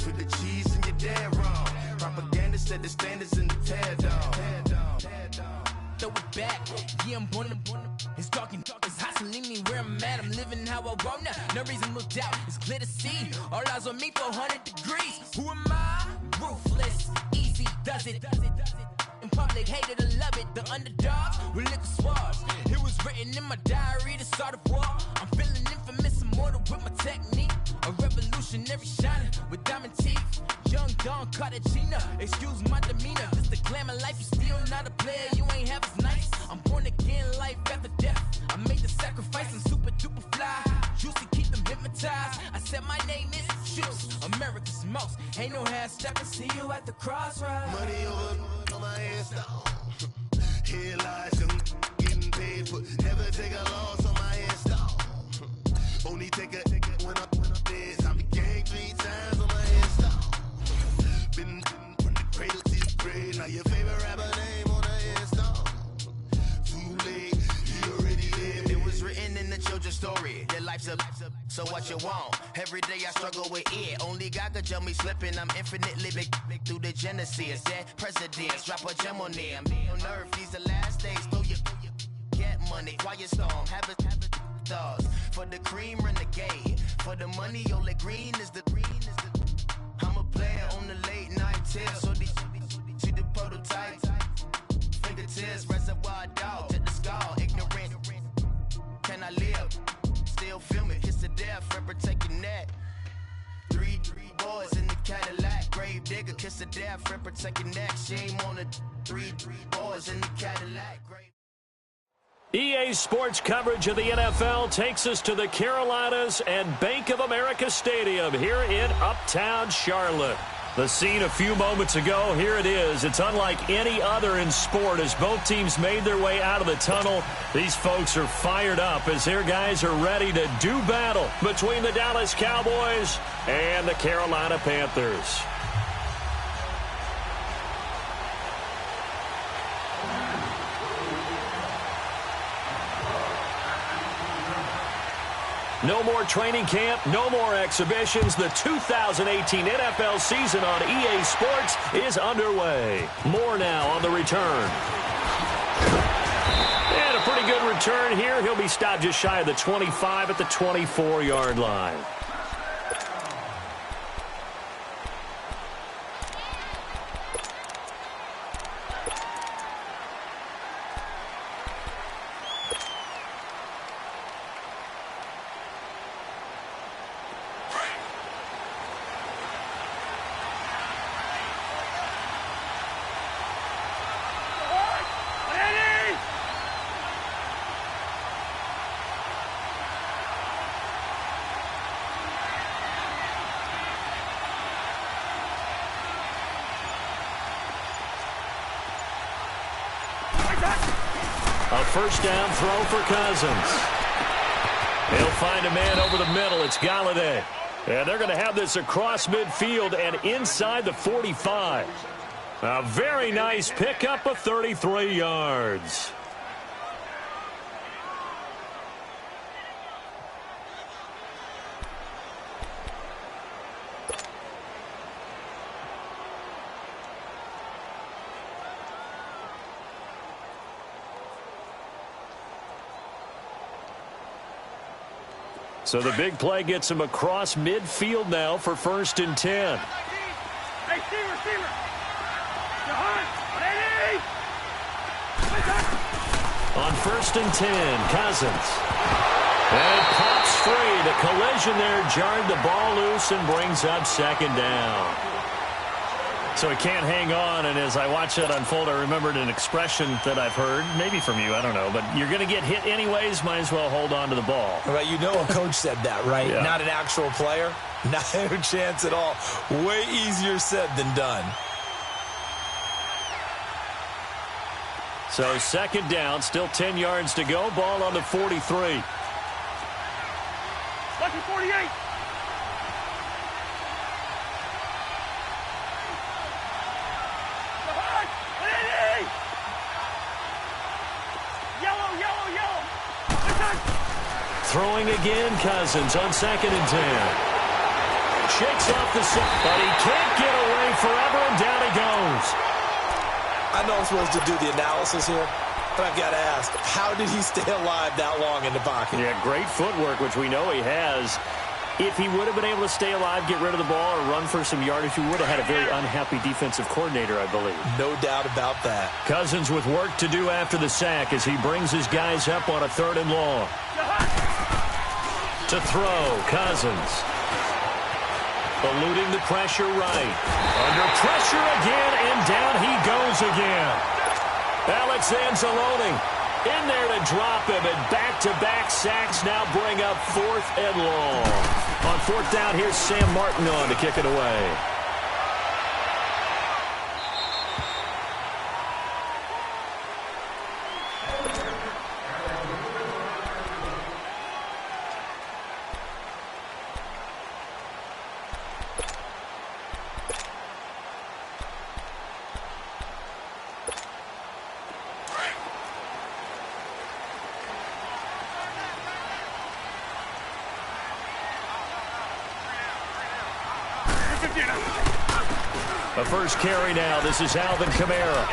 Put the cheese in your dad wrong. Propaganda set the standards in the tear down. Throw it back, yeah, I'm born to. It's dark, it's hot, so leave me where I'm at. I'm living how I want now. No reason to look out, it's clear to see. All eyes on me for 100 degrees. Who am I? Ruthless, easy, does it. In public, hated to love it. The underdogs with liquor swabs. It was written in my diary to start a war. I'm feeling infamous, immortal with my technique. A revolutionary shining with diamond teeth. Young Don Cartagena, excuse my demeanor. This the glamour life, you still not a player. You ain't half as nice. I'm born again, life after death. I made the sacrifice, I'm super duper fly. Juicy, keep them hypnotized. I said my name is Juice, America's most. Ain't no half stepping, see you at the crossroads. Money over on my hands down. Here lies young getting paid, but never take a loss on my hands down. Only take a when I'm dead. I be gang 3 times on my hands down. Been from the cradle to the grave. Now your favorite rapper name on the hands down. Too late, he already lived. It was written in the children's story. Their life's a so what you want? Every day I struggle with it. Only God could jump me slipping. I'm infinitely big through the genesis. Dead presidents, drop a gem on them. On earth, these the last days. Throw your get money, quiet storm. Have it thoughts. For the cream, renegade. For the money, only green is the green is the. I'm a player on the late night tips. So these see the prototype. Fingertips, reservoir dog. To the skull, ignorant. Can I live? Still film it, kiss to death, forever taking that. Three boys in the Cadillac, grave digger, kiss to death, forever taking that. Shame on the three boys in the Cadillac, grave. EA Sports coverage of the NFL takes us to the Carolinas and Bank of America Stadium here in Uptown Charlotte. The scene a few moments ago, here it is. It's unlike any other in sport as both teams made their way out of the tunnel. These folks are fired up as their guys are ready to do battle between the Dallas Cowboys and the Carolina Panthers. No more training camp, no more exhibitions. The 2018 NFL season on EA Sports is underway. More now on the return. And a pretty good return here. He'll be stopped just shy of the 25 at the 24-yard line. A first down throw for Cousins. He'll find a man over the middle. It's Galladay. And they're going to have this across midfield and inside the 45. A very nice pickup of 33 yards. So the big play gets him across midfield now for 1st and 10. Hey, receiver. On 1st and 10, Cousins. And it pops free. The collision there jarred the ball loose and brings up 2nd down. So he can't hang on, and as I watch that unfold, I remembered an expression that I've heard, maybe from you, I don't know, but you're going to get hit anyways, might as well hold on to the ball. Well, you know a coach said that, right? Yeah. Not an actual player. Not a chance at all. Way easier said than done. So 2nd down, still 10 yards to go, ball on the 43. Lucky 48. Throwing again, Cousins on 2nd and 10. Shakes off the set, but he can't get away forever, and down he goes. I know I'm supposed to do the analysis here, but I've got to ask, how did he stay alive that long in the pocket? Yeah, great footwork, which we know he has. If he would have been able to stay alive, get rid of the ball, or run for some yardage, he would have had a very unhappy defensive coordinator, I believe. No doubt about that. Cousins with work to do after the sack as he brings his guys up on a 3rd and long. To throw, Cousins. Eluding the pressure right. Under pressure again, and down he goes again. Alex Anzalone in there to drop him, and back-to-back sacks now bring up 4th and long. On 4th down, here's Sam Martin on to kick it away. A first carry now. This is Alvin Kamara.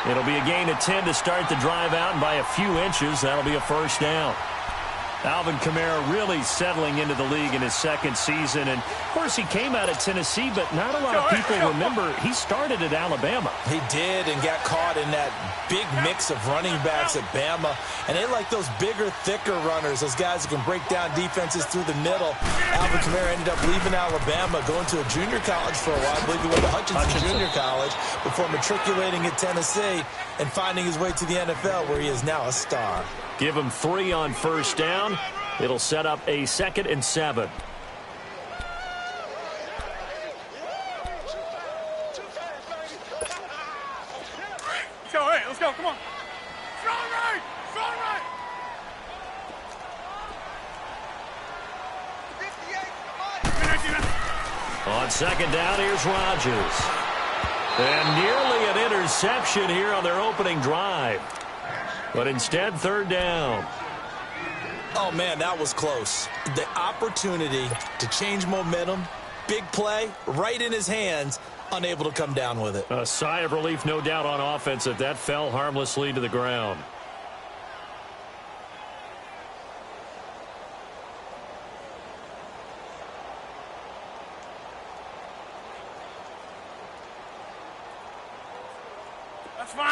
It'll be a gain of 10 to start the drive out, and by a few inches, that'll be a first down. Alvin Kamara really settling into the league in his 2nd season. And, of course, he came out of Tennessee, but not a lot of people remember he started at Alabama. He did, and got caught in that big mix of running backs at Bama. And they like those bigger, thicker runners, those guys who can break down defenses through the middle. Alvin Kamara ended up leaving Alabama, going to a junior college for a while. I believe he went to Hutchinson Junior College before matriculating at Tennessee and finding his way to the NFL, where he is now a star. Give him 3 on first down. It'll set up a 2nd and 7. Let's go, hey, let's go, come on. Strong right, strong right. 58, On 2nd down, here's Rodgers. And nearly an interception here on their opening drive. But instead, 3rd down. Oh, man, that was close. The opportunity to change momentum, big play, right in his hands, unable to come down with it. A sigh of relief, no doubt, on offense if that fell harmlessly to the ground.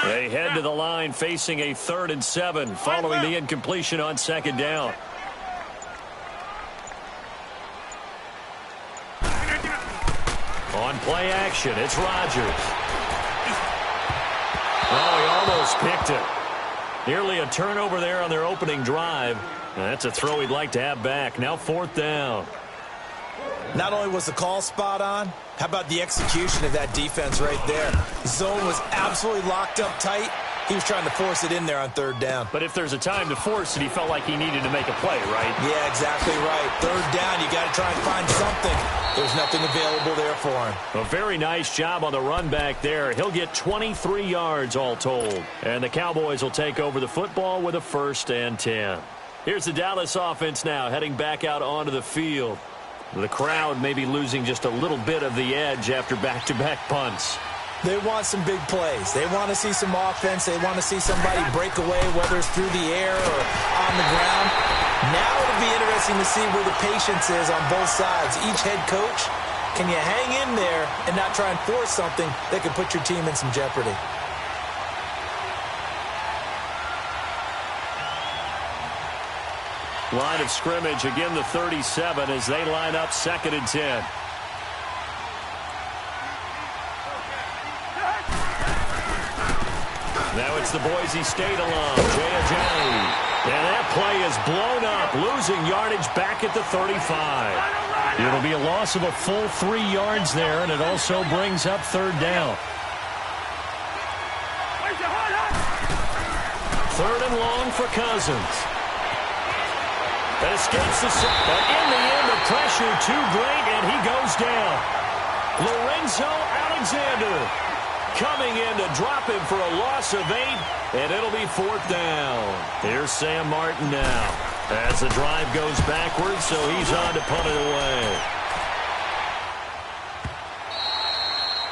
They head to the line facing a 3rd and 7 following the incompletion on 2nd down. On play action, it's Rodgers. Oh, he almost picked it. Nearly a turnover there on their opening drive. That's a throw he'd like to have back. Now 4th down. Not only was the call spot on, how about the execution of that defense right there? Zone was absolutely locked up tight. He was trying to force it in there on 3rd down. But if there's a time to force it, he felt like he needed to make a play, right? Yeah, exactly right. 3rd down, you got to try and find something. There's nothing available there for him. A very nice job on the run back there. He'll get 23 yards all told. And the Cowboys will take over the football with a 1st and 10. Here's the Dallas offense now heading back out onto the field. The crowd may be losing just a little bit of the edge after back-to-back punts. They want some big plays. They want to see some offense. They want to see somebody break away, whether it's through the air or on the ground. Now it'll be interesting to see where the patience is on both sides. Each head coach, can you hang in there and not try and force something that could put your team in some jeopardy? Line of scrimmage, again the 37 as they line up 2nd and 10. Now it's the Boise State alum, Jay Ajayi. And that play is blown up, losing yardage back at the 35. It'll be a loss of a full 3 yards there, and it also brings up 3rd down. 3rd and long for Cousins. That escapes the sack, but in the end, the pressure too great, and he goes down. Lorenzo Alexander coming in to drop him for a loss of 8, and it'll be 4th down. Here's Sam Martin now. As the drive goes backwards, so he's on to punt it away.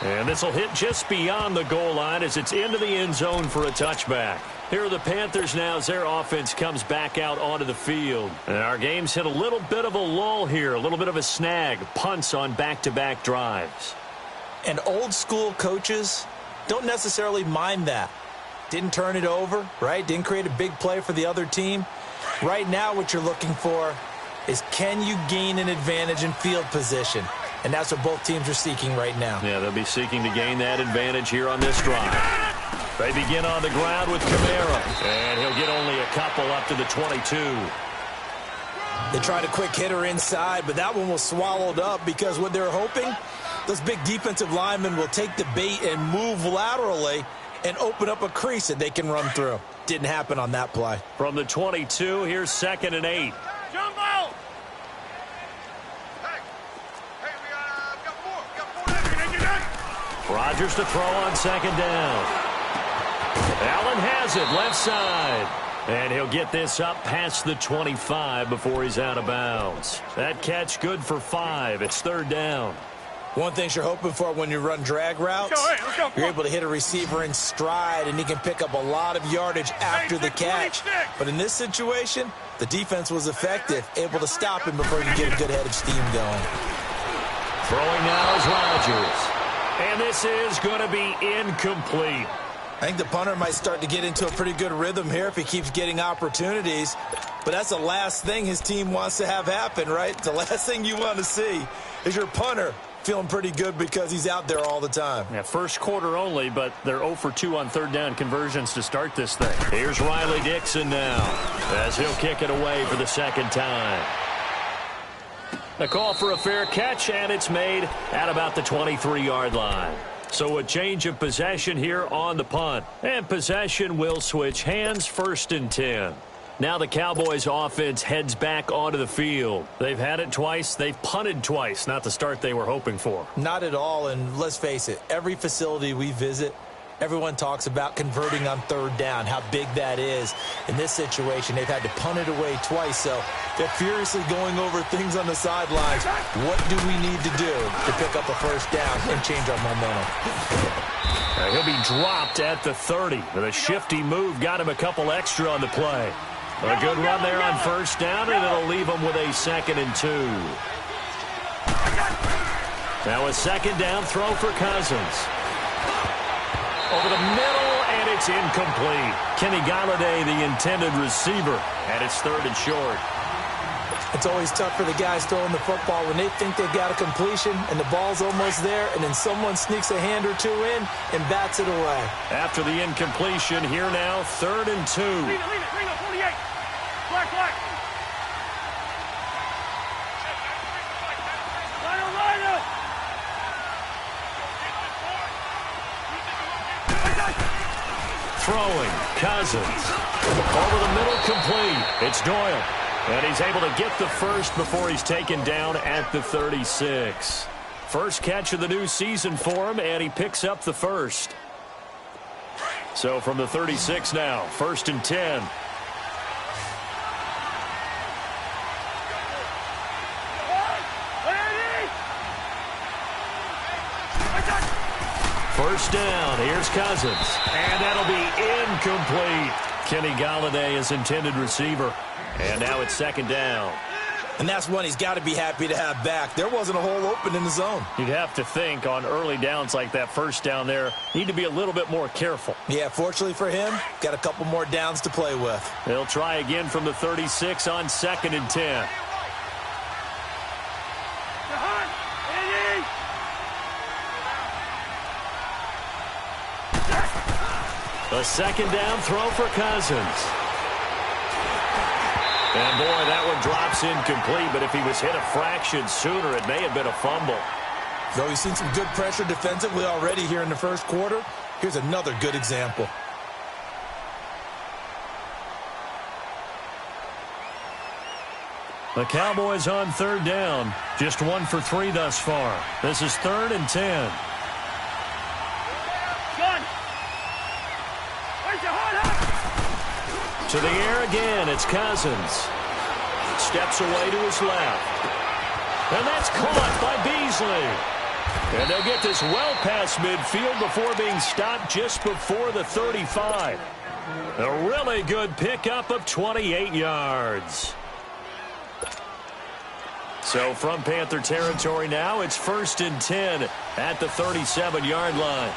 And this will hit just beyond the goal line as it's into the end zone for a touchback. Here are the Panthers now as their offense comes back out onto the field. And our game's hit a little bit of a lull here, a little bit of a snag. Punts on back-to-back drives. And old-school coaches don't necessarily mind that. Didn't turn it over, right? Didn't create a big play for the other team. Right now what you're looking for is, can you gain an advantage in field position? And that's what both teams are seeking right now. Yeah, they'll be seeking to gain that advantage here on this drive. They begin on the ground with Kamara. And he'll get only a couple up to the 22. They tried a quick hitter inside, but that one was swallowed up because what they're hoping, those big defensive linemen will take the bait and move laterally and open up a crease that they can run through. Didn't happen on that play. From the 22, here's 2nd and 8. Jump out! Rodgers to throw on 2nd down. Allen has it left side. And he'll get this up past the 25 before he's out of bounds. That catch good for 5. It's 3rd down. One thing you're hoping for when you run drag routes, you're able to hit a receiver in stride, and he can pick up a lot of yardage after the catch. But in this situation, the defense was effective, able to stop him before he could get a good head of steam going. Throwing now is Rodgers. And this is going to be incomplete. I think the punter might start to get into a pretty good rhythm here if he keeps getting opportunities. But that's the last thing his team wants to have happen, right? The last thing you want to see is your punter feeling pretty good because he's out there all the time. Yeah, first quarter only, but they're 0 for 2 on 3rd down conversions to start this thing. Here's Riley Dixon now as he'll kick it away for the 2nd time. A call for a fair catch, and it's made at about the 23-yard line. So a change of possession here on the punt. And possession will switch hands, 1st and 10. Now the Cowboys offense heads back onto the field. They've had it twice. They've punted twice. Not the start they were hoping for. Not at all, and let's face it, every facility we visit, everyone talks about converting on 3rd down, how big that is. In this situation, they've had to punt it away twice, so they're furiously going over things on the sidelines. What do we need to do to pick up a 1st down and change our momentum? He'll be dropped at the 30. With a shifty move, got him a couple extra on the play. A good run there on 1st down, and it'll leave him with a 2nd and 2. Now a 2nd down throw for Cousins. Over the middle, and it's incomplete. Kenny Golladay, the intended receiver, and it's 3rd and short. It's always tough for the guys throwing the football when they think they've got a completion and the ball's almost there, and then someone sneaks a hand or two in and bats it away. After the incompletion, here now, 3rd and 2. Lead it, 48. Black. Liner. Throwing, Cousins. Over the middle, complete. It's Doyle. And he's able to get the first before he's taken down at the 36. First catch of the new season for him, and he picks up the first. So from the 36 now, 1st and 10. First down, here's Cousins. And that'll be incomplete. Kenny Golladay is intended receiver. And now it's 2nd down. And that's one he's got to be happy to have back. There wasn't a hole open in the zone. You'd have to think on early downs like that, 1st down there, need to be a little bit more careful. Yeah, fortunately for him, got a couple more downs to play with. They'll try again from the 36 on 2nd and 10. A 2nd down throw for Cousins. And boy, that one drops incomplete, but if he was hit a fraction sooner, it may have been a fumble. Though we've seen some good pressure defensively already here in the 1st quarter, here's another good example. The Cowboys on 3rd down. Just 1 for 3 thus far. This is 3rd and 10. To the air again, it's Cousins. steps away to his left. And that's caught by Beasley. And they'll get this well past midfield before being stopped just before the 35. A really good pickup of 28 yards. So from Panther territory now, it's 1st and 10 at the 37-yard line.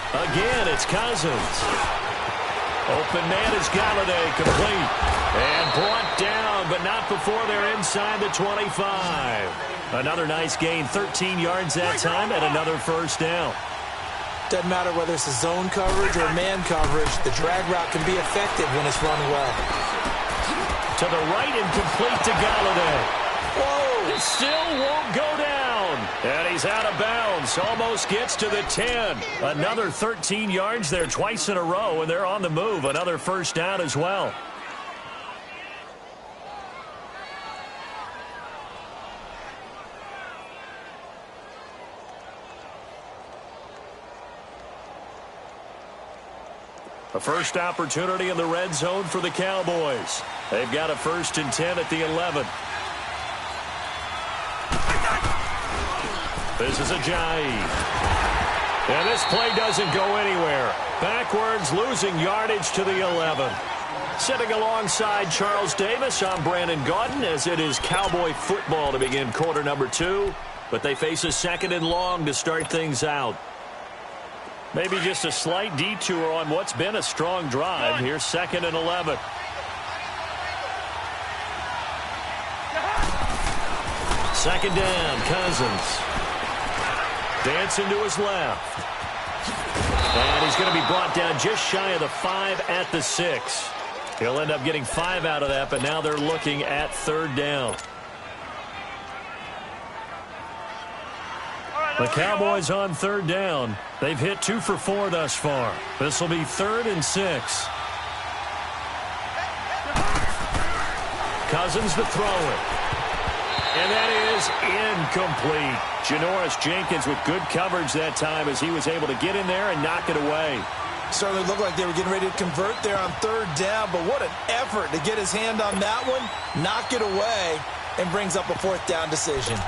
Again, it's Cousins. Open man is Galladay, complete. And brought down, but not before they're inside the 25. Another nice gain, 13 yards that time, and another first down. Doesn't matter whether it's a zone coverage or man coverage, the drag route can be effective when it's run well. To the right and complete to Galladay. Whoa! It still won't go down. And he's out of bounds. Almost gets to the 10. Another 13 yards there twice in a row, and they're on the move. Another first down as well. A first opportunity in the red zone for the Cowboys. They've got a 1st and 10 at the 11. This is Ajayi. And this play doesn't go anywhere. Backwards, losing yardage to the 11. Sitting alongside Charles Davis, I'm Brandon Gaudin, as it is Cowboy football to begin quarter number 2. But they face a 2nd and long to start things out. Maybe just a slight detour on what's been a strong drive. Here's 2nd and 11. Second down, Cousins. Dancing to his left. And he's going to be brought down just shy of the 5 at the 6. He'll end up getting 5 out of that, but now they're looking at 3rd down. The Cowboys on 3rd down. They've hit 2 for 4 thus far. This will be 3rd and 6. Cousins to throw it. And that is incomplete. Janoris Jenkins with good coverage that time as he was able to get in there and knock it away. Certainly looked like they were getting ready to convert there on 3rd down, but what an effort to get his hand on that one, knock it away, and brings up a 4th down decision.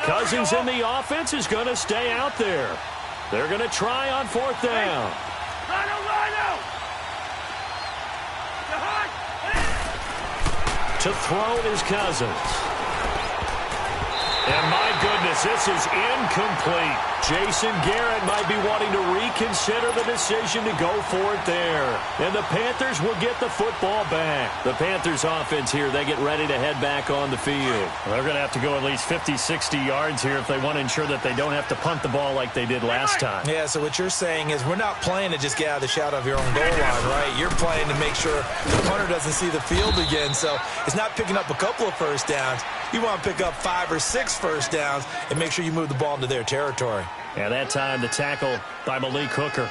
Cousins in the offense is going to stay out there. They're going to try on 4th down. To throw is Cousins. And my goodness, this is incomplete. Jason Garrett might be wanting to reconsider the decision to go for it there. And the Panthers will get the football back. The Panthers offense here, they get ready to head back on the field. They're going to have to go at least 50, 60 yards here if they want to ensure that they don't have to punt the ball like they did last time. Yeah, so what you're saying is we're not playing to just get out of the shadow of your own goal line, right? You're playing to make sure the punter doesn't see the field again. So it's not picking up a couple of first downs. You want to pick up 5 or 6 first downs and make sure you move the ball into their territory. And that time the tackle by Malik Hooker.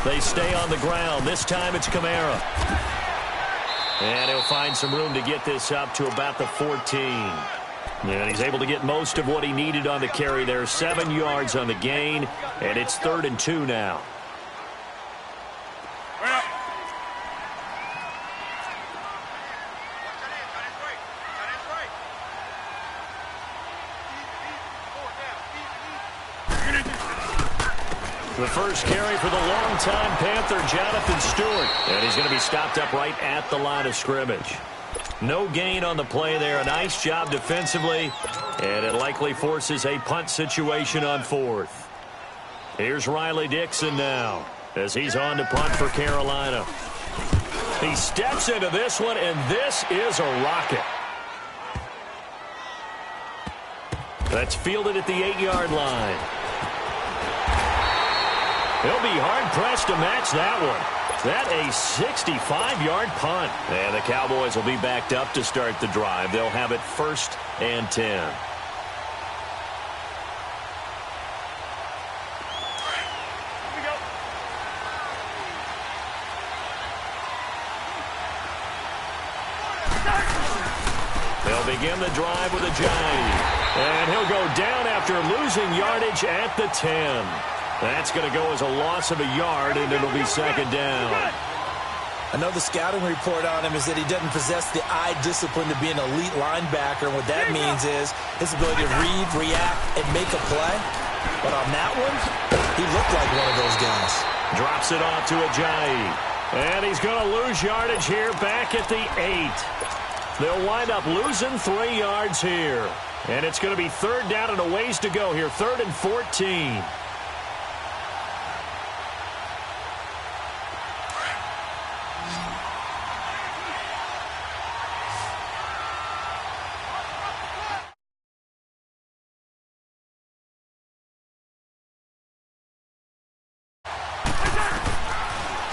They stay on the ground. This time it's Kamara. And he'll find some room to get this up to about the 14. And he's able to get most of what he needed on the carry there. 7 yards on the gain, and it's 3rd and 2 now. The first carry for the longtime Panther, Jonathan Stewart. And he's going to be stopped up right at the line of scrimmage. No gain on the play there. A nice job defensively. And it likely forces a punt situation on 4th. Here's Riley Dixon now as he's on to punt for Carolina. He steps into this one, and this is a rocket. That's fielded at the 8-yard line. He'll be hard-pressed to match that one. that a 65-yard punt? And the Cowboys will be backed up to start the drive. They'll have it 1st and 10. They'll begin the drive with a Ajayi. And he'll go down after losing yardage at the 10. That's going to go as a loss of a yard, and it'll be 2nd down. I know the scouting report on him is that he doesn't possess the eye discipline to be an elite linebacker. And what that means is his ability to read, react, and make a play. But on that one, he looked like one of those guys. Drops it off to Ajayi. And he's going to lose yardage here back at the 8. They'll wind up losing 3 yards here. And it's going to be 3rd down and a ways to go here. 3rd and 14.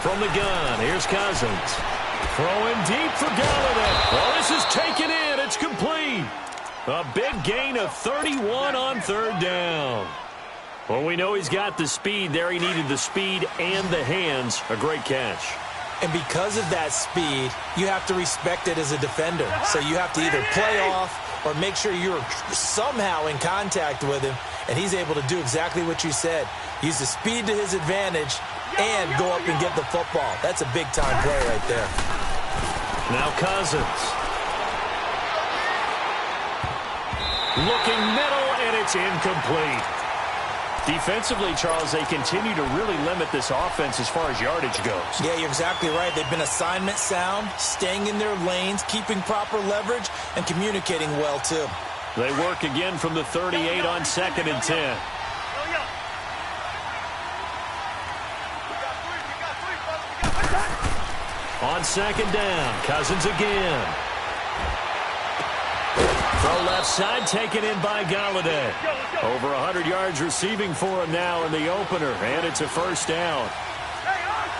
From the gun, here's Cousins. Throwing deep for Galladay. Oh, this is taken in. It's complete. A big gain of 31 on 3rd down. Well, we know he's got the speed there. He needed the speed and the hands. A great catch. And because of that speed, you have to respect it as a defender. So you have to either play off or make sure you're somehow in contact with him. And he's able to do exactly what you said. Use the speed to his advantage and go up and get the football. That's a big-time play right there. Now Cousins. Looking middle, and it's incomplete. Defensively, Charles, they continue to really limit this offense as far as yardage goes. Yeah, you're exactly right. They've been assignment sound, staying in their lanes, keeping proper leverage, and communicating well, too. They work again from the 38 on 2nd and 10. On 2nd down, Cousins again. Throw left side, taken in by Galladay. Over 100 yards receiving for him now in the opener, and it's a 1st down.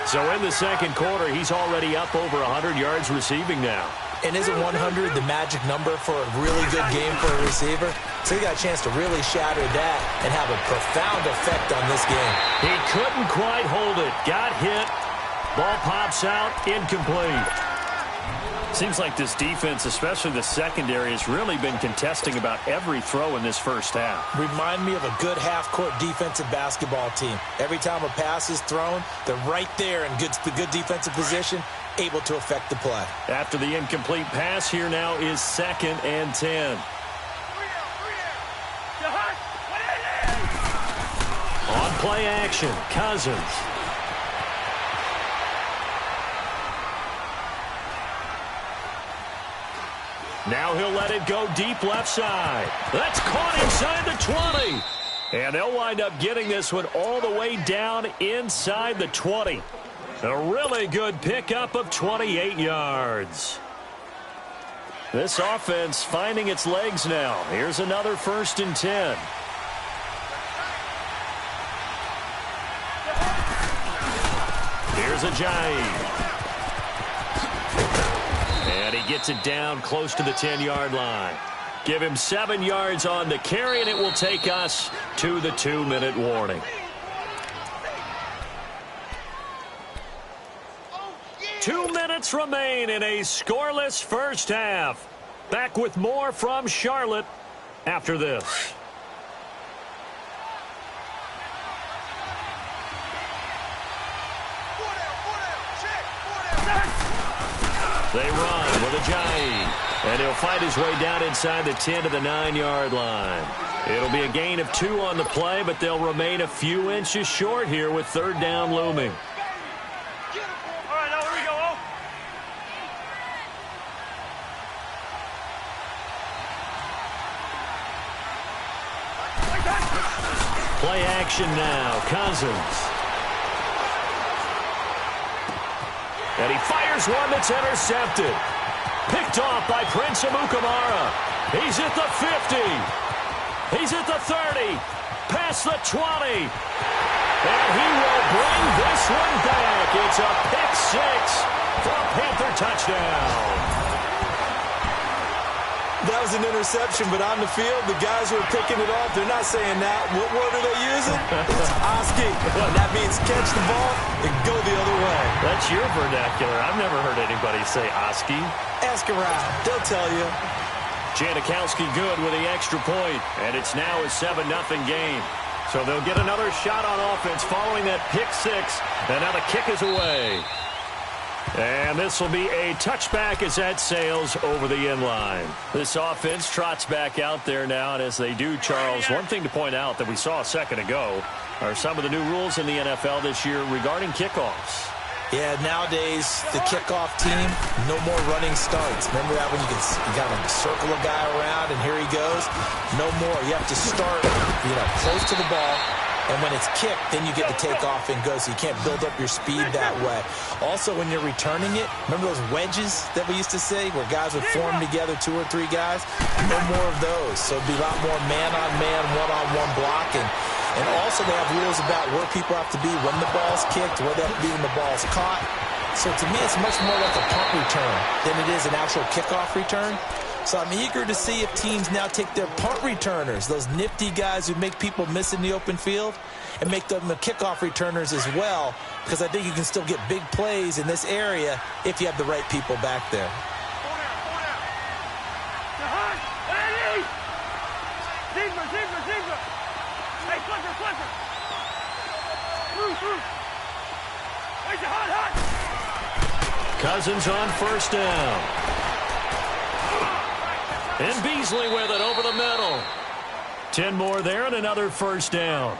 So in the 2nd quarter, he's already up over 100 yards receiving now. And isn't 100 the magic number for a really good game for a receiver? So he got a chance to really shatter that and have a profound effect on this game. He couldn't quite hold it. Got hit. Ball pops out, incomplete. Seems like this defense, especially the secondary, has really been contesting about every throw in this 1st half. Remind me of a good half-court defensive basketball team. Every time a pass is thrown, they're right there in good defensive position, able to affect the play. After the incomplete pass, here now is 2nd and 10. On play action, Cousins. Now he'll let it go deep left side. That's caught inside the 20. And they'll wind up getting this one all the way down inside the 20. A really good pickup of 28 yards. This offense finding its legs now. Here's another 1st and 10. Here's Ajayi. And he gets it down close to the 10-yard line. Give him 7 yards on the carry, and it will take us to the 2-minute warning. 2 minutes remain in a scoreless 1st half. Back with more from Charlotte after this. They run with Ajayi. And he'll fight his way down inside the 10 to the 9-yard line. It'll be a gain of 2 on the play, but they'll remain a few inches short here with 3rd down looming. All right, now here we go. Play action now. Cousins. And he fires one that's intercepted. Picked off by Prince Amukamara. He's at the 50. He's at the 30. Past the 20. And he will bring this one back. It's a pick six for a Panther touchdown. That was an interception, but on the field, the guys who are picking it off, they're not saying that. What word are they using? It's Oski. That means catch the ball and go the other way. That's your vernacular. I've never heard anybody say Oski. Ask around. They'll tell you. Janikowski good with the extra point, and it's now a 7-0 game. So they'll get another shot on offense following that pick six, and now the kick is away. And this will be a touchback as that sails over the end line. This offense trots back out there now, and as they do, Charles, one thing to point out that we saw a second ago are some of the new rules in the NFL this year regarding kickoffs. Yeah, nowadays, the kickoff team, no more running starts. Remember that when you got to circle a guy around, and here he goes? No more. You have to start, close to the ball. And when it's kicked, then you get to take off and go, so you can't build up your speed that way. Also, when you're returning it, remember those wedges that we used to say where guys would form together, 2 or 3 guys? No more of those. So it'd be a lot more man-on-man, one-on-one blocking. And also they have rules about where people have to be when the ball's kicked, where they have to be when the ball's caught. So to me, it's much more like a punt return than it is an actual kickoff return. So I'm eager to see if teams now take their punt returners, those nifty guys who make people miss in the open field, and make them the kickoff returners as well, because I think you can still get big plays in this area if you have the right people back there. Cousins on first down. And Beasley with it over the middle. 10 more there and another first down.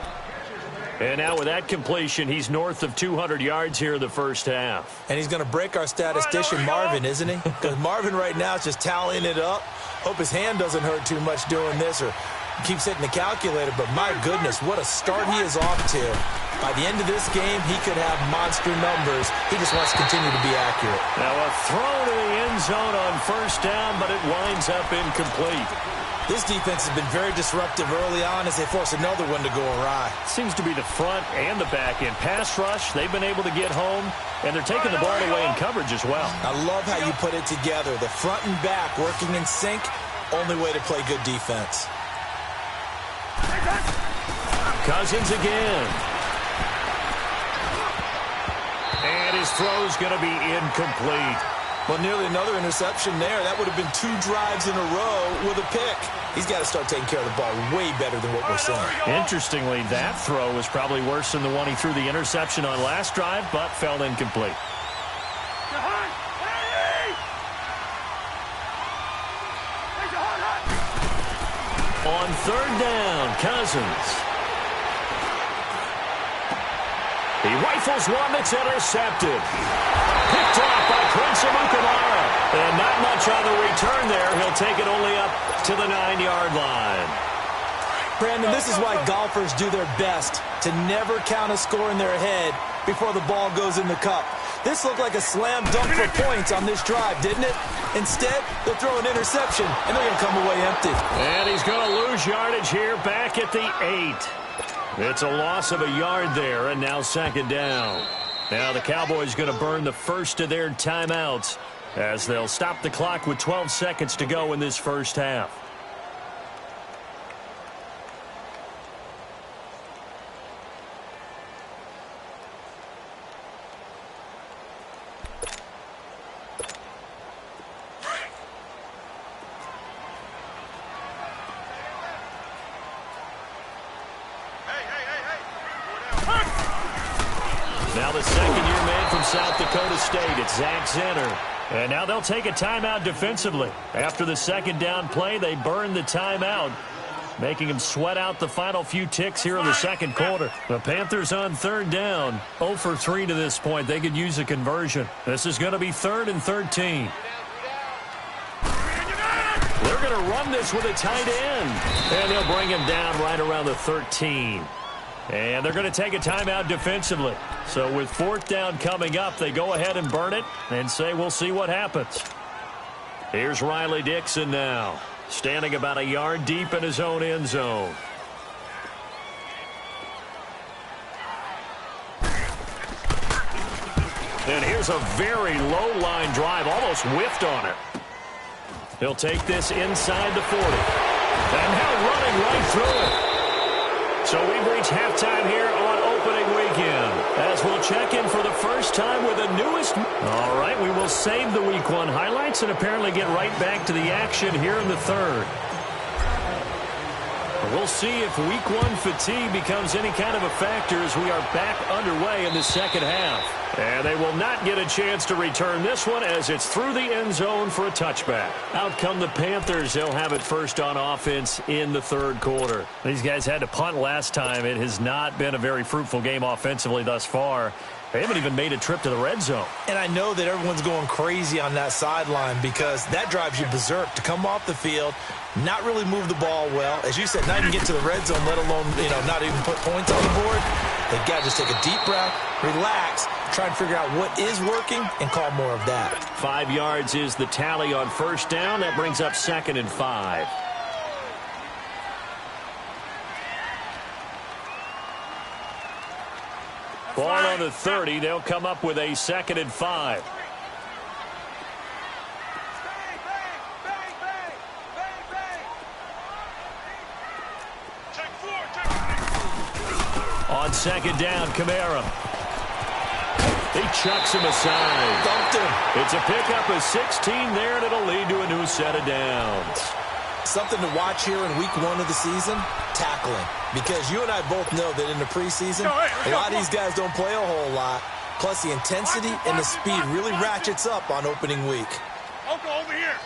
And now with that completion, he's north of 200 yards here in the first half. And he's going to break our statistician Marvin, isn't he? Because Marvin right now is just tallying it up. Hope his hand doesn't hurt too much doing this or keeps hitting the calculator. But my goodness, what a start he is off to. By the end of this game, he could have monster numbers. He just wants to continue to be accurate. Now a throw to the end zone on first down, but it winds up incomplete. This defense has been very disruptive early on as they force another one to go awry. Seems to be the front and the back end. Pass rush, they've been able to get home, and they're taking the ball away in coverage as well. I love how you put it together. The front and back working in sync, only way to play good defense. Cousins again. And his throw's going to be incomplete. Well, nearly another interception there. That would have been 2 drives in a row with a pick. He's got to start taking care of the ball way better than what we're seeing. Interestingly, that throw was probably worse than the one he threw the interception on last drive, but fell incomplete. On third down, Cousins. He rifles one that's intercepted. Picked off by Prince Amukamara. And not much on the return there. He'll take it only up to the 9-yard line. Brandon, this is why golfers do their best to never count a score in their head before the ball goes in the cup. This looked like a slam dunk for points on this drive, didn't it? Instead, they'll throw an interception, and they're going to come away empty. And he's going to lose yardage here back at the 8. It's a loss of a yard there, and now second down. Now the Cowboys going to burn the first of their timeouts as they'll stop the clock with 12 seconds to go in this first half. Now the second-year man from South Dakota State, it's Zach Zenner. And now they'll take a timeout defensively. After the second down play, they burn the timeout, making them sweat out the final few ticks here in the second quarter. The Panthers on third down, 0 for 3 to this point. They could use a conversion. This is going to be 3rd and 13. They're going to run this with a tight end. And they'll bring him down right around the 13. And they're going to take a timeout defensively. So with 4th down coming up, they go ahead and burn it and say we'll see what happens. Here's Riley Dixon now, standing about a yard deep in his own end zone. And here's a very low line drive, almost whiffed on it. He'll take this inside the 40. And now running right through it. So we've reached halftime here on opening weekend, as we'll check in for the first time with the newest. All right, we will save the Week 1 highlights and apparently get right back to the action here in the third. We'll see if Week 1 fatigue becomes any kind of a factor as we are back underway in the second half. And they will not get a chance to return this one as it's through the end zone for a touchback. Out come the Panthers. They'll have it first on offense in the third quarter. These guys had to punt last time. It has not been a very fruitful game offensively thus far. They haven't even made a trip to the red zone. And I know that everyone's going crazy on that sideline because that drives you berserk to come off the field, not really move the ball well. As you said, not even get to the red zone, let alone, not even put points on the board. They've got to just take a deep breath, relax, try and figure out what is working and call more of that. 5 yards is the tally on first down. That brings up 2nd and 5. Ball on the 30. They'll come up with a 2nd and 5. On 2nd down, Kamara. He chucks him aside. Dumped him. It's a pickup of 16 there, and it'll lead to a new set of downs. Something to watch here in Week 1 of the season, tackling. Because you and I both know that in the preseason, a lot of these guys don't play a whole lot. Plus, the intensity and the speed really ratchets up on opening week. Uncle, over here.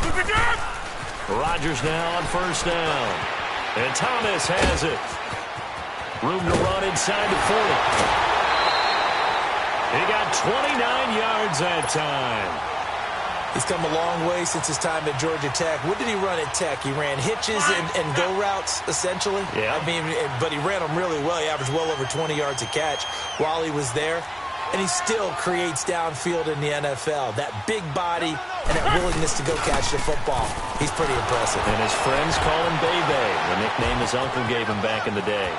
Look at that! Rodgers now on first down. And Thomas has it. Room to run inside the 40. He got 29 yards that time. He's come a long way since his time at Georgia Tech. What did he run at Tech? He ran hitches and go routes, essentially. Yeah. But he ran them really well. He averaged well over 20 yards a catch while he was there. And he still creates downfield in the NFL. That big body and that willingness to go catch the football. He's pretty impressive. And his friends call him Bebe, the nickname his uncle gave him back in the day.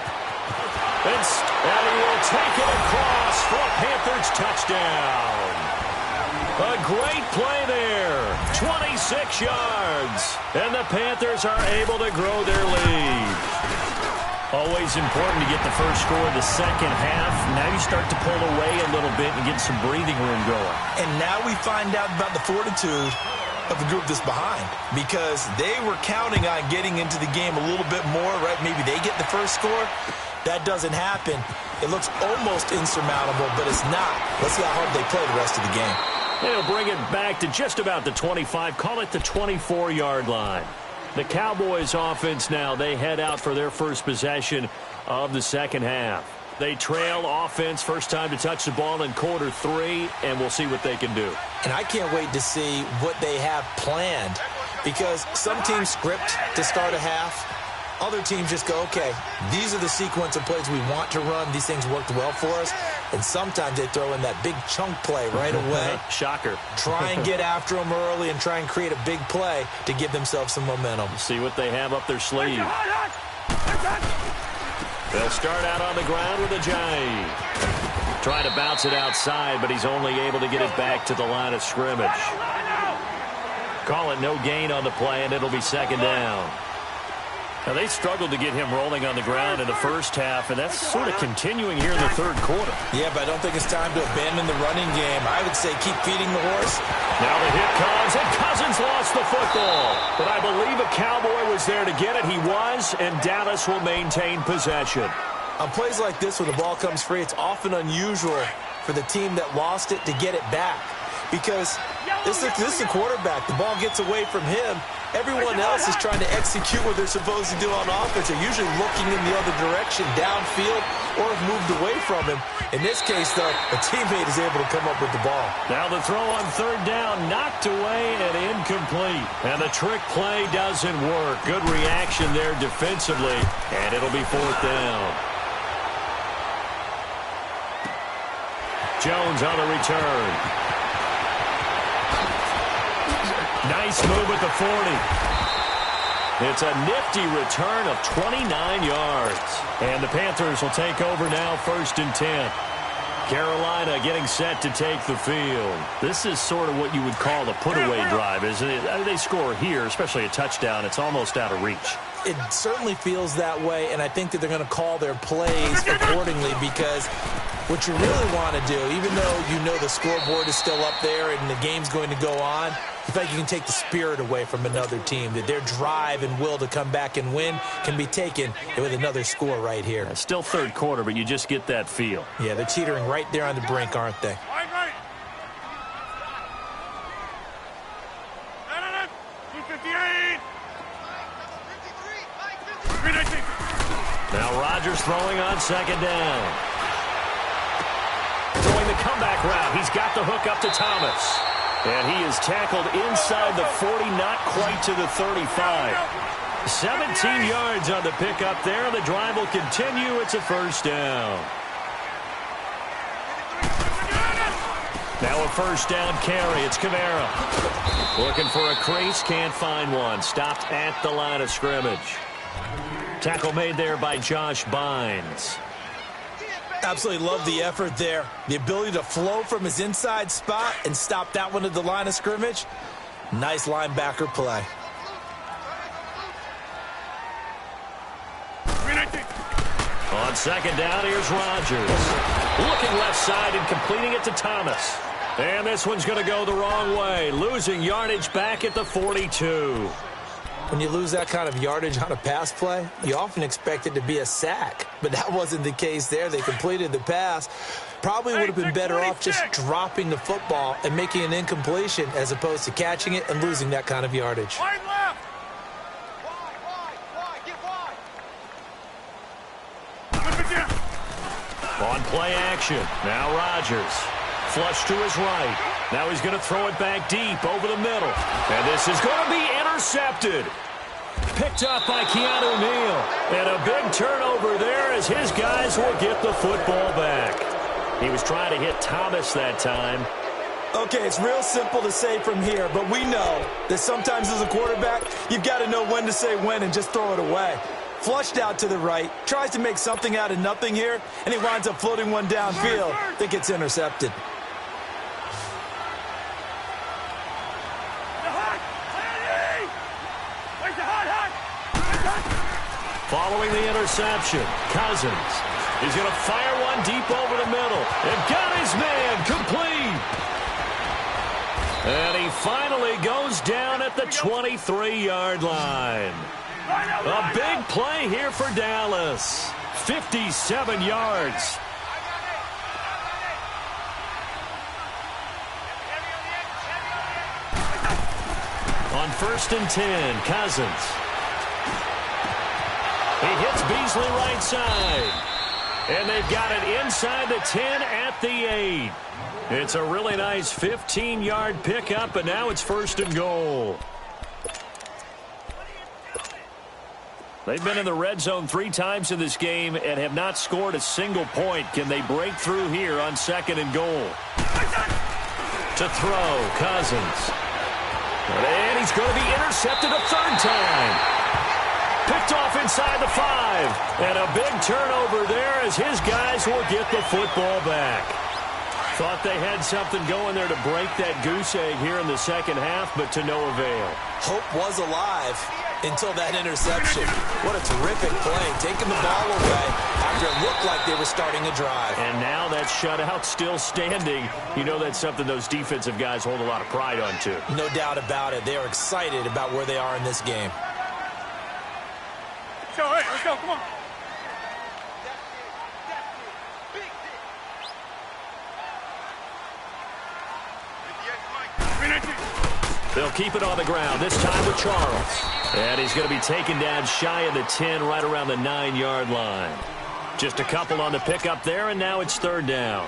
And he will take it across for a Panthers touchdown. A great play there. 26 yards. And the Panthers are able to grow their lead. Always important to get the first score of the second half. Now you start to pull away a little bit and get some breathing room going. And now we find out about the fortitude of the group that's behind, because they were counting on getting into the game a little bit more, right? Maybe they get the first score. That doesn't happen. It looks almost insurmountable, but it's not. Let's see how hard they play the rest of the game. They'll bring it back to just about the 25, call it the 24-yard line. The Cowboys offense now, they head out for their first possession of the second half. They trail offense, first time to touch the ball in quarter 3, and we'll see what they can do. And I can't wait to see what they have planned, because some teams script to start a half. Other teams just go, okay, these are the sequence of plays we want to run. These things worked well for us. And sometimes they throw in that big chunk play right away. Shocker. Try and get after them early and try and create a big play to give themselves some momentum. See what they have up their sleeve. They'll start out on the ground with a jive. Trying to bounce it outside, but he's only able to get it back to the line of scrimmage. Call it no gain on the play, and it'll be second down. Now, they struggled to get him rolling on the ground in the first half, and that's sort of continuing here in the third quarter. Yeah, but I don't think it's time to abandon the running game. I would say keep feeding the horse. Now the hit comes, and Cousins lost the football. But I believe a Cowboy was there to get it. He was, and Dallas will maintain possession. On plays like this, when the ball comes free, it's often unusual for the team that lost it to get it back. Because this is the quarterback. The ball gets away from him. Everyone else is trying to execute what they're supposed to do on offense. They're usually looking in the other direction, downfield, or have moved away from him. In this case, though, a teammate is able to come up with the ball. Now the throw on third down, knocked away and incomplete. And the trick play doesn't work. Good reaction there defensively, and it'll be fourth down. Jones on the return. Nice move at the 40. It's a nifty return of 29 yards. And the Panthers will take over now, 1st and 10. Carolina getting set to take the field. This is sort of what you would call the put-away drive, isn't it? I mean, they score here, especially a touchdown. It's almost out of reach. It certainly feels that way, and I think that they're going to call their plays accordingly, because what you really want to do, even though you know the scoreboard is still up there and the game's going to go on, you feel like you can take the spirit away from another team, that their drive and will to come back and win can be taken with another score right here. It's still 3rd quarter, but you just get that feel. Yeah, they're teetering right there on the brink, aren't they? Right. 258. 319. Now Rodgers throwing on 2nd down. Throwing the comeback route. He's got the hook up to Thomas. And he is tackled inside the 40, not quite to the 35. 17 yards on the pickup there. The drive will continue. It's a 1st down. Now a 1st down carry. It's Kamara. Looking for a crease. Can't find one. Stopped at the line of scrimmage. Tackle made there by Josh Bynes. Absolutely love the effort there. The ability to flow from his inside spot and stop that one at the line of scrimmage. Nice linebacker play. On 2nd down, here's Rodgers. Looking left side and completing it to Thomas. And this one's going to go the wrong way. Losing yardage back at the 42. When you lose that kind of yardage on a pass play, you often expect it to be a sack. But that wasn't the case there. They completed the pass. Probably would have been better off just dropping the football and making an incompletion as opposed to catching it and losing that kind of yardage. Wide left. On play action. Now Rodgers. Flush to his right. Now he's going to throw it back deep over the middle. And this is going to be intercepted. Picked up by Keanu Neal. And a big turnover there as his guys will get the football back. He was trying to hit Thomas that time. Okay, it's real simple to say from here, but we know that sometimes as a quarterback, you've got to know when to say when and just throw it away. Flushed out to the right, tries to make something out of nothing here, and he winds up floating one downfield that gets intercepted. Following the interception, Cousins is going to fire one deep over the middle. And got his man complete. And he finally goes down at the 23-yard line. A big play here for Dallas. 57 yards. On 1st and 10, Cousins. He hits Beasley right side. And they've got it inside the 10 at the 8. It's a really nice 15-yard pickup, and now it's 1st and goal. They've been in the red zone 3 times in this game and have not scored a single point. Can they break through here on 2nd and goal? To throw, Cousins. And he's going to be intercepted a 3rd time. Picked off inside the 5. And a big turnover there as his guys will get the football back. Thought they had something going there to break that goose egg here in the 2nd half, but to no avail. Hope was alive until that interception. What a terrific play, taking the ball away after it looked like they were starting a drive. And now that shutout still standing. You know that's something those defensive guys hold a lot of pride on, too. No doubt about it. They are excited about where they are in this game. So, hey, let's go, come on. They'll keep it on the ground, this time with Charles. And he's going to be taken down shy of the 10, right around the 9-yard line. Just a couple on the pickup there, and now it's 3rd down.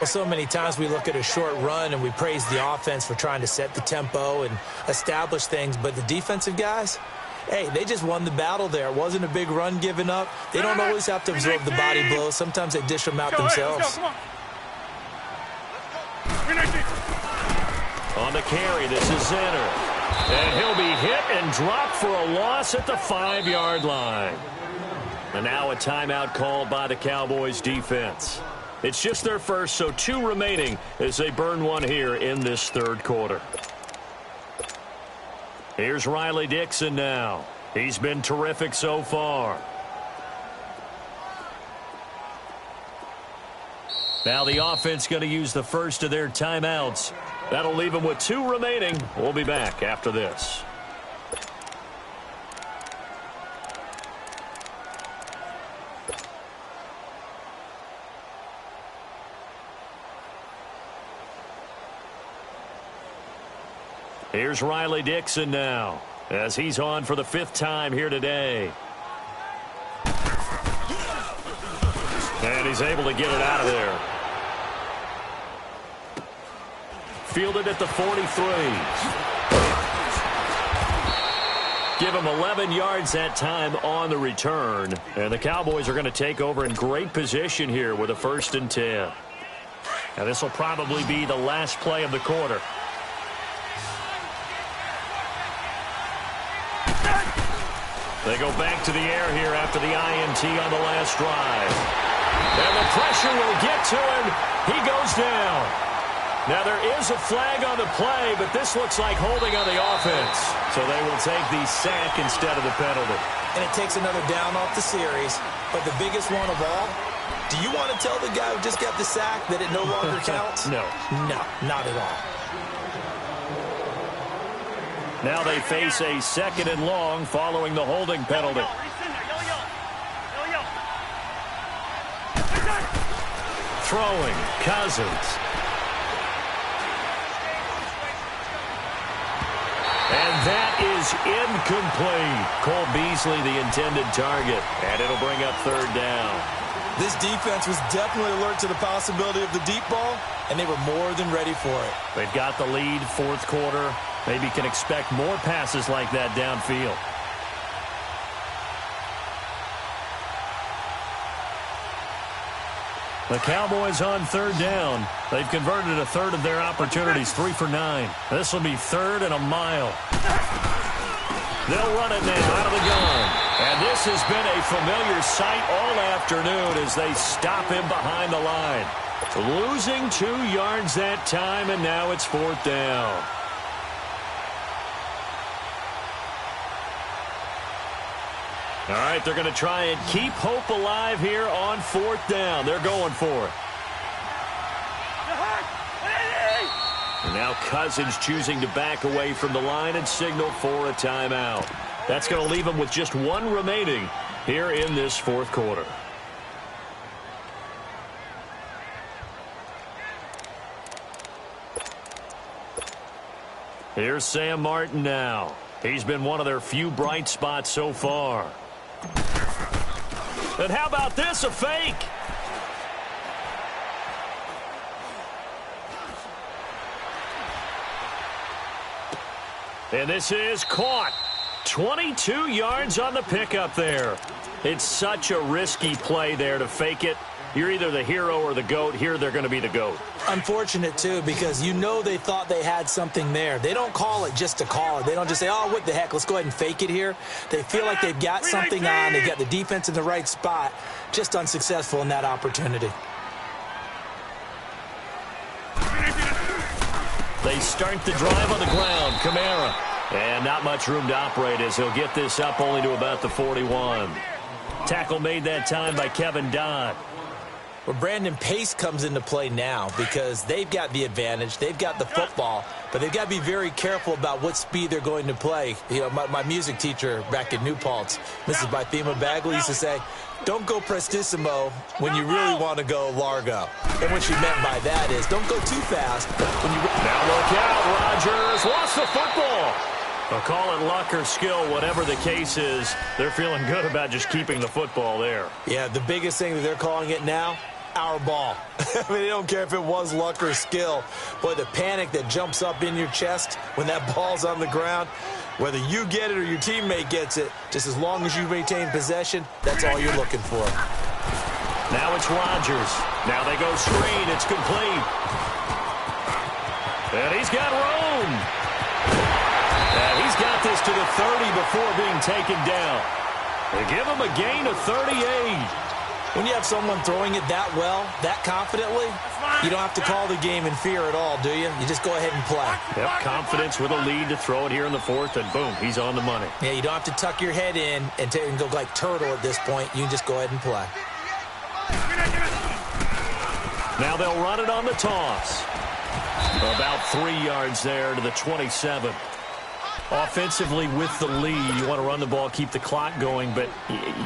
Well, so many times we look at a short run and we praise the offense for trying to set the tempo and establish things, but the defensive guys, hey, they just won the battle there. It wasn't a big run given up. They don't always have to absorb the body blows. Sometimes they dish them out themselves. On on the carry. This is Zenner. And he'll be hit and dropped for a loss at the 5-yard line. And now a timeout called by the Cowboys defense. It's just their first, so 2 remaining as they burn one here in this third quarter. Here's Riley Dixon now. He's been terrific so far. Now the offense going to use the first of their timeouts. That'll leave them with 2 remaining. We'll be back after this. Here's Riley Dixon now as he's on for the 5th time here today. And he's able to get it out of there. Fielded at the 43. Give him 11 yards that time on the return. And the Cowboys are going to take over in great position here with a 1st and 10. Now this will probably be the last play of the quarter. They go back to the air here after the INT on the last drive. And the pressure will get to him. He goes down. Now there is a flag on the play, but this looks like holding on the offense. So they will take the sack instead of the penalty. And it takes another down off the series. But the biggest one of all, do you want to tell the guy who just got the sack that it no longer counts? No. No, not at all. Now they face a 2nd and long following the holding penalty. Throwing, Cousins. And that is incomplete. Cole Beasley, the intended target. And it'll bring up 3rd down. This defense was definitely alert to the possibility of the deep ball, and they were more than ready for it. They've got the lead, 4th quarter. Maybe can expect more passes like that downfield. The Cowboys on 3rd down. They've converted a 3rd of their opportunities, 3 for 9. This will be 3rd and a mile. They'll run it now out of the gun. And this has been a familiar sight all afternoon as they stop him behind the line. Losing 2 yards that time, and now it's 4th down. All right, they're going to try and keep hope alive here on 4th down. They're going for it. And now Cousins choosing to back away from the line and signal for a timeout. That's going to leave them with just 1 remaining here in this 4th quarter. Here's Sam Martin now. He's been one of their few bright spots so far. And how about this, a fake? And this is caught. 22 yards on the pickup there. It's such a risky play there to fake it. You're either the hero or the GOAT. Here they're going to be the GOAT. Unfortunate, too, because you know they thought they had something there. They don't call it just to call it. They don't just say, oh, what the heck, let's go ahead and fake it here. They feel like they've got something on. They've got the defense in the right spot. Just unsuccessful in that opportunity. They start the drive on the ground. Kamara. And not much room to operate as he'll get this up only to about the 41. Tackle made that time by Kevin Dodd. Well, Brandon, pace comes into play now because they've got the advantage. They've got the football, but they've got to be very careful about what speed they're going to play. You know, my music teacher back at New Paltz, Mrs. Bythema Bagley, used to say, don't go prestissimo when you really want to go largo. And what she meant by that is don't go too fast. When you now look out, Rodgers lost the football. They'll call it luck or skill, whatever the case is. They're feeling good about just keeping the football there. Yeah, the biggest thing that they're calling it now, our ball. I mean, they don't care if it was luck or skill. Boy, the panic that jumps up in your chest when that ball's on the ground, whether you get it or your teammate gets it, just as long as you maintain possession, that's all you're looking for. Now it's Rodgers. Now they go screen. It's complete. And he's got room. And he's got this to the 30 before being taken down. They give him a gain of 38. When you have someone throwing it that well, that confidently, you don't have to call the game in fear at all, do you? You just go ahead and play. Yep, confidence with a lead to throw it here in the fourth, and boom, he's on the money. Yeah, you don't have to tuck your head in and go like turtle at this point. You can just go ahead and play. Now they'll run it on the toss. About 3 yards there to the 27. Offensively with the lead, you want to run the ball, keep the clock going, but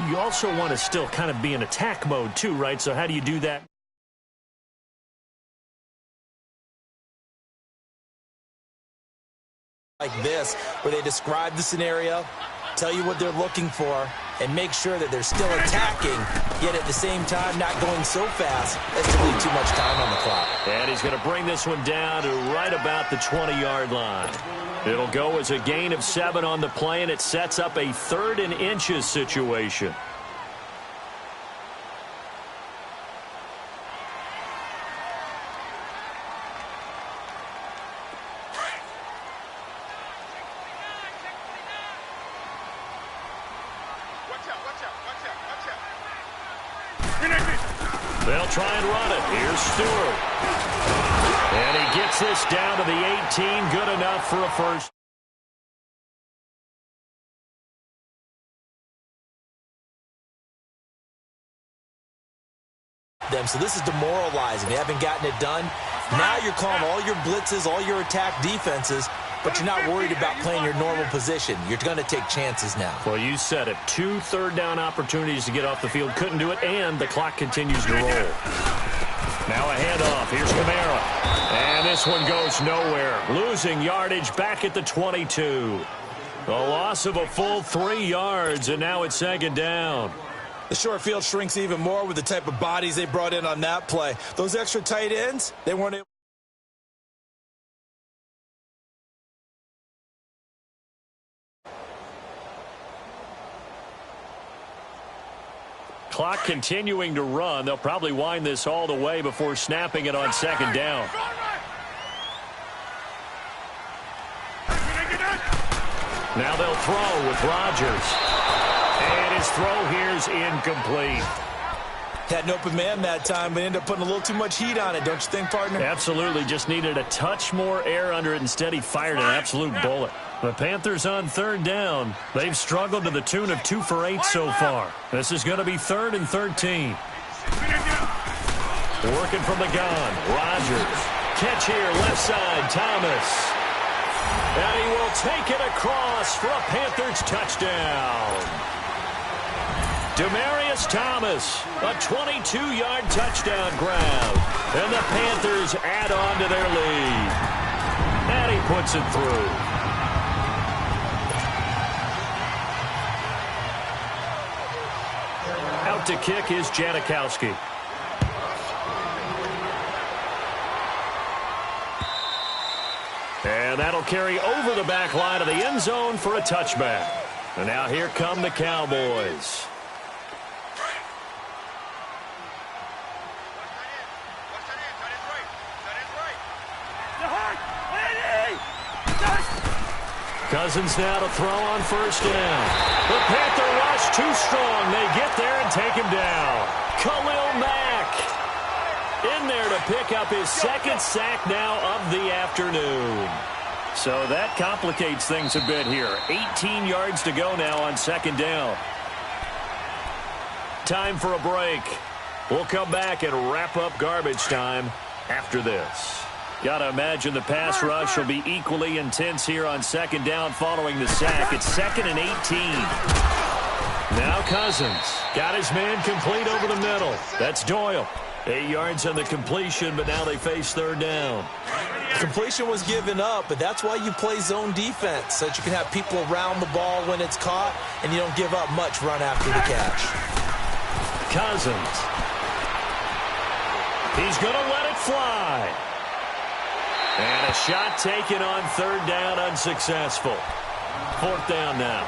you also want to still kind of be in attack mode too, right? So how do you do that? Like this, where they describe the scenario, tell you what they're looking for, and make sure that they're still attacking, yet at the same time not going so fast as to leave too much time on the clock. And he's going to bring this one down to right about the 20-yard line. It'll go as a gain of 7 on the play, and it sets up a 3rd and inches situation. They'll try and run it. Here's Stewart. And he gets this down to the 18. Good enough for a first. So this is demoralizing. They haven't gotten it done. Now you're calling all your blitzes, all your attack defenses, but you're not worried about playing your normal position. You're going to take chances now. Well, you said it. 2 third-down opportunities to get off the field. Couldn't do it, and the clock continues to roll. Now a handoff. Here's Kamara. And this one goes nowhere. Losing yardage back at the 22. A loss of a full 3 yards, and now it's 2nd down. The short field shrinks even more with the type of bodies they brought in on that play. Those extra tight ends, they weren't able. Clock continuing to run. They'll probably wind this all the way before snapping it on 2nd down. Now they'll throw with Rodgers. And his throw here's incomplete. Had an open man that time, but ended up putting a little too much heat on it, don't you think, partner? Absolutely. Just needed a touch more air under it. Instead, he fired an absolute bullet. The Panthers on 3rd down. They've struggled to the tune of 2 for 8 so far. This is going to be 3rd and 13. Working from the gun. Rodgers. Catch here, left side, Thomas. And he will take it across for a Panthers touchdown. Demaryius Thomas, a 22-yard touchdown grab. And the Panthers add on to their lead. And he puts it through. Out to kick is Janikowski. And that'll carry over the back line of the end zone for a touchback. And now here come the Cowboys. Cousins now to throw on 1st down. The Panther rush too strong. They get there and take him down. Khalil Mack in there to pick up his 2nd sack now of the afternoon. So that complicates things a bit here. 18 yards to go now on 2nd down. Time for a break. We'll come back and wrap up garbage time after this. Got to imagine the pass rush will be equally intense here on 2nd down following the sack. It's 2nd and 18. Now Cousins got his man complete over the middle. That's Doyle. 8 yards on the completion, but now they face 3rd down. Completion was given up, but that's why you play zone defense, so that you can have people around the ball when it's caught, and you don't give up much run after the catch. Cousins. He's going to let it fly. And a shot taken on 3rd down, unsuccessful. 4th down now.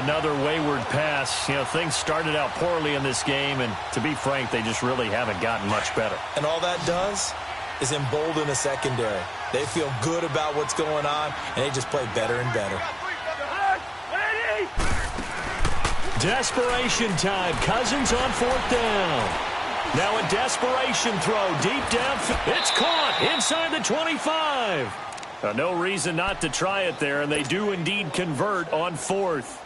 Another wayward pass. You know, things started out poorly in this game, and to be frank, they just really haven't gotten much better. And all that does is embolden a secondary. They feel good about what's going on, and they just play better and better. Desperation time. Cousins on 4th down. Now a desperation throw deep down. It's caught inside the 25. No reason not to try it there, and they do indeed convert on 4th.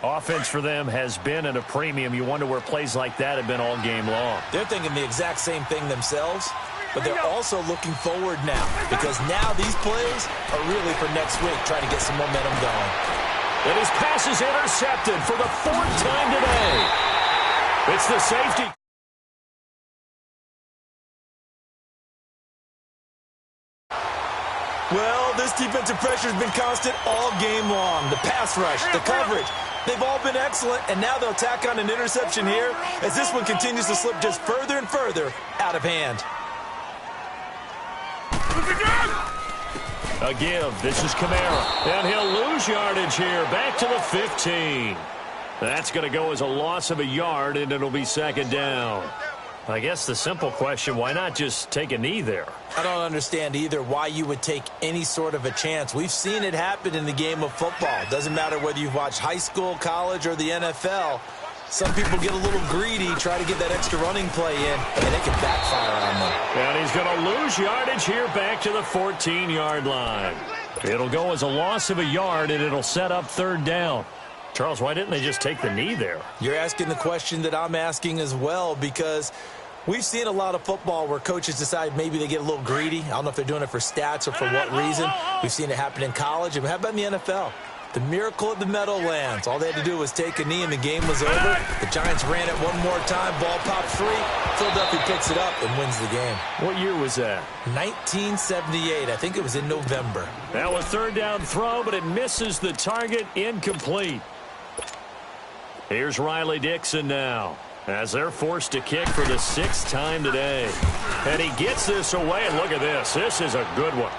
Offense for them has been at a premium. You wonder where plays like that have been all game long. They're thinking the exact same thing themselves, but they're also looking forward now, because now these plays are really for next week, trying to get some momentum going. And his pass is intercepted for the 4th time today. It's the safety. Well, this defensive pressure has been constant all game long. The pass rush, the coverage, they've all been excellent, and now they'll tack on an interception here as this one continues to slip just further and further out of hand. A give. This is Kamara. And he'll lose yardage here. Back to the 15. That's going to go as a loss of a yard, and it'll be 2nd down. I guess the simple question, why not just take a knee there? I don't understand either why you would take any sort of a chance. We've seen it happen in the game of football. It doesn't matter whether you've watched high school, college, or the NFL. Some people get a little greedy, try to get that extra running play in, and it can backfire on them. And he's going to lose yardage here back to the 14-yard line. It'll go as a loss of a yard, and it'll set up 3rd down. Charles, why didn't they just take the knee there? You're asking the question that I'm asking as well, because we've seen a lot of football where coaches decide maybe they get a little greedy. I don't know if they're doing it for stats or for what reason. We've seen it happen in college, and how about in the NFL? The miracle of the Meadowlands. All they had to do was take a knee and the game was over. The Giants ran it one more time. Ball popped free. Philadelphia picks it up and wins the game. What year was that? 1978. I think it was in November. Now a 3rd down throw, but it misses the target. Incomplete. Here's Riley Dixon now, as they're forced to kick for the 6th time today. And he gets this away, and look at this. This is a good one.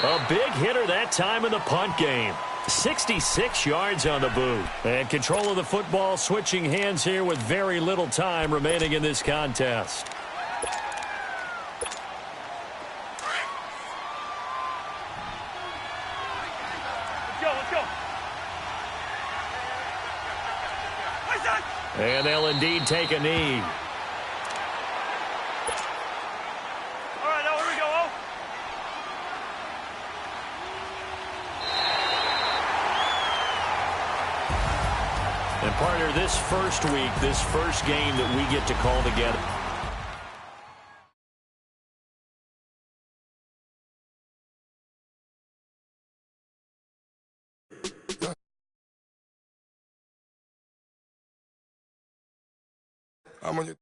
A big hitter that time in the punt game. 66 yards on the boot. And control of the football switching hands here with very little time remaining in this contest. Let's go. And they'll indeed take a knee. All right, now here we go. And partner, this first week, this first game that we get to call together. I'm on your